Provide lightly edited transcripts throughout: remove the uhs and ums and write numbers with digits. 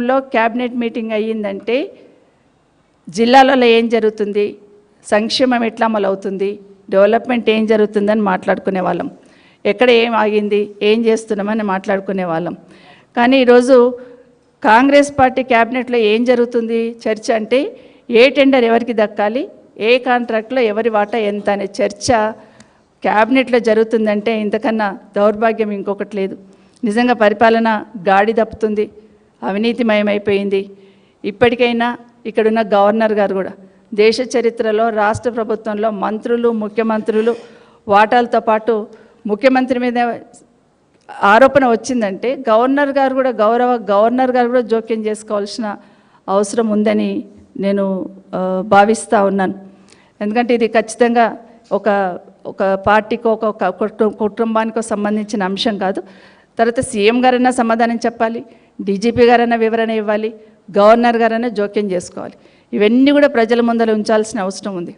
లో cabinet meeting అయ్యిందంటే జిల్లాలలో ఏం జరుగుతుంది, సంక్షేమం ఎట్లా అమలవుతుంది, డెవలప్మెంట్ ఏం జరుగుతుందని మాట్లాడుకునే వాళ్ళం. ఎక్కడ ఏం ఆగింది, ఏం చేస్తున్నామని మాట్లాడుకునే వాళ్ళం. కానీ ఈరోజు కాంగ్రెస్ పార్టీ క్యాబినెట్లో ఏం జరుగుతుంది చర్చ అంటే ఏ టెండర్ ఎవరికి దక్కాలి, ఏ కాంట్రాక్ట్లో ఎవరి వాటా ఎంత అనే చర్చ క్యాబినెట్లో జరుగుతుందంటే ఇంతకన్నా దౌర్భాగ్యం ఇంకొకటి లేదు. నిజంగా పరిపాలన గాడి తప్పుతుంది, అవినీతిమయమైపోయింది. ఇప్పటికైనా ఇక్కడున్న గవర్నర్ గారు కూడా దేశ చరిత్రలో రాష్ట్ర ప్రభుత్వంలో మంత్రులు, ముఖ్యమంత్రులు వాటాలతో పాటు ముఖ్యమంత్రి మీద ఆరోపణ వచ్చిందంటే గవర్నర్ గారు కూడా గవర్నర్ గారు కూడా జోక్యం చేసుకోవాల్సిన అవసరం ఉందని నేను భావిస్తూ ఉన్నాను. ఎందుకంటే ఇది ఖచ్చితంగా ఒక పార్టీకో ఒక కుటుంబానికో సంబంధించిన అంశం కాదు. తర్వాత సీఎం గారైనా సమాధానం చెప్పాలి, డీజీపీ గారైనా వివరణ ఇవ్వాలి, గవర్నర్ గారైనా జోక్యం చేసుకోవాలి. ఇవన్నీ కూడా ప్రజల ముందర ఉంచాల్సిన అవసరం ఉంది.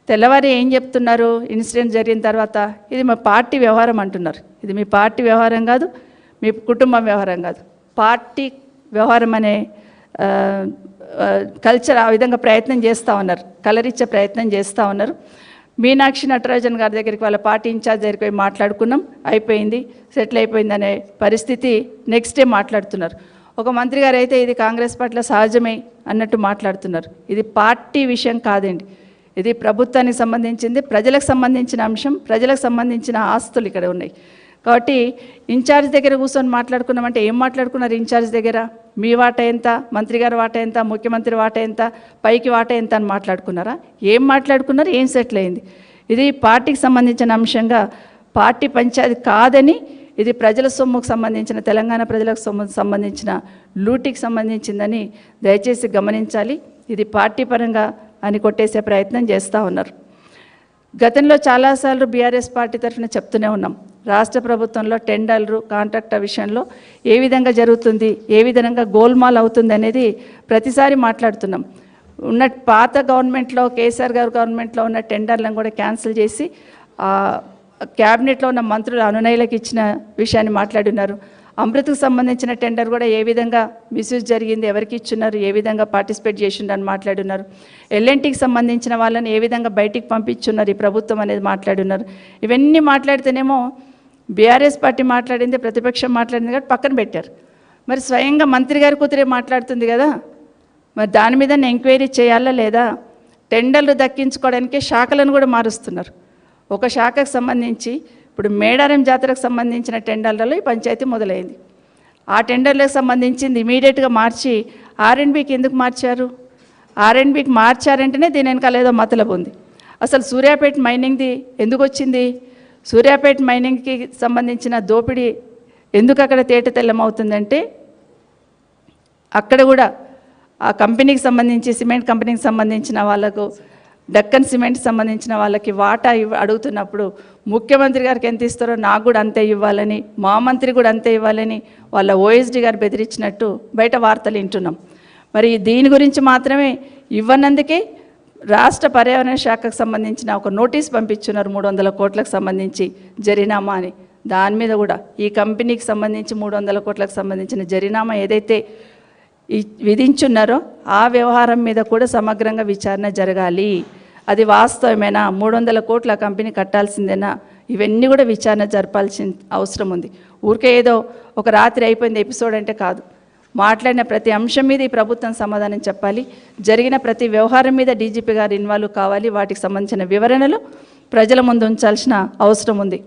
తెల్లవారి ఏం చెప్తున్నారు, ఇన్సిడెంట్ జరిగిన తర్వాత ఇది మా పార్టీ వ్యవహారం అంటున్నారు. ఇది మీ పార్టీ వ్యవహారం కాదు, మీ కుటుంబం వ్యవహారం కాదు, పార్టీ వ్యవహారం అనే కల్చర్ ఆ విధంగా ప్రయత్నం చేస్తూ ఉన్నారు, కలరిచ్చే ప్రయత్నం చేస్తూ ఉన్నారు. మీనాక్షి నటరాజన్ గారి దగ్గరికి వాళ్ళ పార్టీ ఇన్ఛార్జ్ దగ్గరికి పోయి మాట్లాడుకున్నాం, అయిపోయింది, సెటిల్ అయిపోయింది అనే పరిస్థితి నెక్స్ట్ డే మాట్లాడుతున్నారు. ఒక మంత్రి గారు అయితే ఇది కాంగ్రెస్ పార్టీలో సహజమే అన్నట్టు మాట్లాడుతున్నారు. ఇది పార్టీ విషయం కాదండి, ఇది ప్రభుత్వానికి సంబంధించింది, ప్రజలకు సంబంధించిన అంశం, ప్రజలకు సంబంధించిన ఆస్తులు ఇక్కడ ఉన్నాయి. కాబట్టి ఇన్ఛార్జ్ దగ్గర కూర్చొని మాట్లాడుకున్నామంటే ఏం మాట్లాడుకున్నారు? ఇన్ఛార్జ్ దగ్గర మీ వాటా ఎంత, మంత్రి గారి వాటా ఎంత, ముఖ్యమంత్రి వాటా ఎంత, పైకి వాటా ఎంత అని మాట్లాడుకున్నారా? ఏం మాట్లాడుకున్నారు? ఏం సెటిల్ అయింది? ఇది పార్టీకి సంబంధించిన అంశంగా పార్టీ పంచాయతీ కాదని, ఇది ప్రజల సొమ్ముకు సంబంధించిన, తెలంగాణ ప్రజలకు సంబంధించిన లూటీకి సంబంధించిందని దయచేసి గమనించాలి. ఇది పార్టీ పరంగా అని కొట్టేసే ప్రయత్నం చేస్తూ ఉన్నారు. గతంలో చాలాసార్లు బీఆర్ఎస్ పార్టీ తరఫున చెప్తూనే ఉన్నాం, రాష్ట్ర ప్రభుత్వంలో టెండర్లు, కాంట్రాక్టర్ విషయంలో ఏ విధంగా జరుగుతుంది, ఏ విధంగా గోల్మాల్ అవుతుంది అనేది ప్రతిసారి మాట్లాడుతున్నాం. ఉన్న పాత గవర్నమెంట్లో, కేసీఆర్ గారు గవర్నమెంట్లో ఉన్న టెండర్లను కూడా క్యాన్సిల్ చేసి క్యాబినెట్లో ఉన్న మంత్రులు అనునయులకు ఇచ్చిన విషయాన్ని మాట్లాడున్నారు. అమృత్కు సంబంధించిన టెండర్ కూడా ఏ విధంగా మిస్యూజ్ జరిగింది, ఎవరికి ఇచ్చున్నారు, ఏ విధంగా పార్టిసిపేట్ చేసిండని మాట్లాడున్నారు. ఎల్ఎన్టీకి సంబంధించిన వాళ్ళని ఏ విధంగా బయటికి పంపించున్నారు ఈ ప్రభుత్వం అనేది మాట్లాడున్నారు. ఇవన్నీ మాట్లాడితేనేమో బీఆర్ఎస్ పార్టీ మాట్లాడింది, ప్రతిపక్షం మాట్లాడింది కాబట్టి పక్కన పెట్టారు. మరి స్వయంగా మంత్రి గారి కూతురే మాట్లాడుతుంది కదా, మరి దాని మీద ఎంక్వైరీ చేయాలా లేదా? టెండర్లు దక్కించుకోవడానికి శాఖలను కూడా మారుస్తున్నారు. ఒక శాఖకు సంబంధించి ఇప్పుడు మేడారం జాతరకు సంబంధించిన టెండర్లలో ఈ పంచాయతీ మొదలైంది. ఆ టెండర్లకు సంబంధించింది ఇమీడియట్గా మార్చి ఆర్ఎండ్బికి ఎందుకు మార్చారు? ఆర్ఎండ్బికి మార్చారంటేనే దీని వెనకాల ఏదో మతలబు ఉంది. అసలు సూర్యాపేట మైనింగ్ది ఎందుకు వచ్చింది? సూర్యాపేట మైనింగ్కి సంబంధించిన దోపిడీ ఎందుకు అక్కడ తేట తెల్లమవుతుందంటే అక్కడ కూడా ఆ కంపెనీకి సంబంధించి, సిమెంట్ కంపెనీకి సంబంధించిన వాళ్ళకు, డక్కన్ సిమెంట్ సంబంధించిన వాళ్ళకి వాటా అడుగుతున్నప్పుడు ముఖ్యమంత్రి గారికి ఎంత ఇస్తారో నాకు కూడా అంతే ఇవ్వాలని, మా మంత్రి కూడా అంతే ఇవ్వాలని వాళ్ళ ఓఎస్డీ గారు బెదిరించినట్టు బయట వార్తలు వింటున్నాం. మరి దీని గురించి మాత్రమే ఇవ్వనందుకే రాష్ట్ర పర్యావరణ శాఖకు సంబంధించిన ఒక నోటీస్ పంపించున్నారు, 300 కోట్లకు సంబంధించి జరినామా అని. దాని మీద కూడా ఈ కంపెనీకి సంబంధించి 300 కోట్లకు సంబంధించిన జరినామా ఏదైతే విధించున్నారో ఆ వ్యవహారం మీద కూడా సమగ్రంగా విచారణ జరగాలి. అది వాస్తవమేనా, 300 కోట్ల కంపెనీ కట్టాల్సిందేనా, ఇవన్నీ కూడా విచారణ జరపాల్సిన అవసరం ఉంది. ఊరికే ఏదో ఒక రాత్రి అయిపోయింది ఎపిసోడ్ అంటే కాదు. మాట్లాడిన ప్రతి అంశం మీద ఈ ప్రభుత్వం సమాధానం చెప్పాలి. జరిగిన ప్రతి వ్యవహారం మీద డీజీపీ గారు ఇన్వాల్వ్ కావాలి. వాటికి సంబంధించిన వివరణలు ప్రజల ముందు ఉంచాల్సిన అవసరం ఉంది.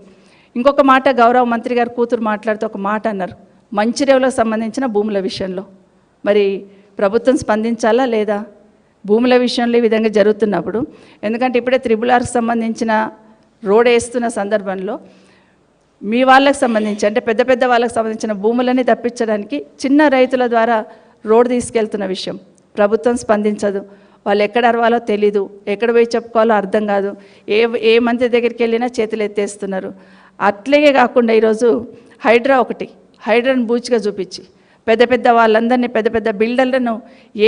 ఇంకొక మాట గౌరవ మంత్రి గారు కూతురు మాట్లాడుతూ ఒక మాట అన్నారు, మంచిర్యాలకు సంబంధించిన భూముల విషయంలో. మరి ప్రభుత్వం స్పందించాలా లేదా? భూముల విషయంలో ఈ విధంగా జరుగుతున్నప్పుడు, ఎందుకంటే ఇప్పుడే త్రిబుల్-ఆర్కి సంబంధించిన రోడ్ వేస్తున్న సందర్భంలో మీ వాళ్ళకి సంబంధించి, అంటే పెద్ద పెద్ద వాళ్ళకి సంబంధించిన భూములని తప్పించడానికి చిన్న రైతుల ద్వారా రోడ్ తీసుకెళ్తున్న విషయం ప్రభుత్వం స్పందించదు. వాళ్ళు ఎక్కడ అరవాలో తెలీదు, ఎక్కడ పోయి చెప్పుకోవాలో అర్థం కాదు. ఏ మంత్రి దగ్గరికి వెళ్ళినా చేతులు ఎత్తేస్తున్నారు. అట్లాగే కాకుండా ఈరోజు హైడ్రాను బూచిగా చూపించి పెద్ద పెద్ద వాళ్ళందరినీ, పెద్ద పెద్ద బిల్డర్లను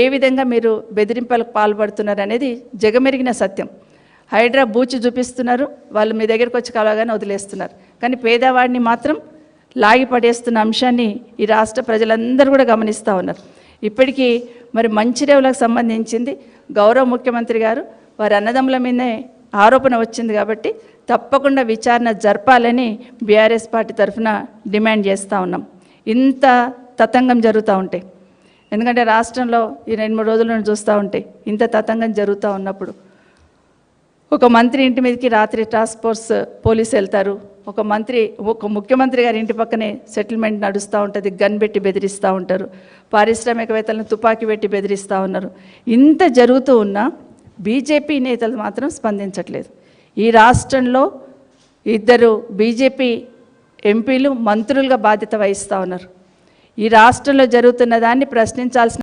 ఏ విధంగా మీరు బెదిరింపులకు పాల్పడుతున్నారు అనేది జగమెరిగిన సత్యం. హైడ్రా బూచి చూపిస్తున్నారు, వాళ్ళు మీ దగ్గరికి వచ్చి కలవగానే వదిలేస్తున్నారు. కానీ పేదవాడిని మాత్రం లాగి పడేస్తున్న అంశాన్ని ఈ రాష్ట్ర ప్రజలందరూ కూడా గమనిస్తూ ఉన్నారు. ఇప్పటికీ మరి మంచిర్యాలకు సంబంధించింది గౌరవ ముఖ్యమంత్రి గారు వారి అన్నదమ్ముల మీదనే ఆరోపణ వచ్చింది కాబట్టి తప్పకుండా విచారణ జరపాలని బీఆర్ఎస్ పార్టీ తరఫున డిమాండ్ చేస్తూ ఉన్నాం. ఇంత తతంగం జరుగుతూ ఉంటాయి, ఎందుకంటే రాష్ట్రంలో ఈ 2-3 రోజుల నుండి చూస్తూ ఉంటే ఇంత తతంగం జరుగుతూ ఉన్నప్పుడు ఒక మంత్రి ఇంటి మీదకి రాత్రి టాస్క్ ఫోర్స్ పోలీసు వెళ్తారు, ఒక ముఖ్యమంత్రి గారి ఇంటి పక్కనే సెటిల్మెంట్ నడుస్తూ ఉంటుంది, గన్ పెట్టి బెదిరిస్తూ ఉంటారు, పారిశ్రామికవేత్తలను తుపాకీ పెట్టి బెదిరిస్తూ ఉన్నారు. ఇంత జరుగుతూ ఉన్నా బీజేపీ నేతలు మాత్రం స్పందించట్లేదు. ఈ రాష్ట్రంలో 2 బీజేపీ ఎంపీలు మంత్రులుగా బాధ్యత వహిస్తూ ఉన్నారు. ఈ రాష్ట్రంలో జరుగుతున్న దాన్ని ప్రశ్నించాల్సిన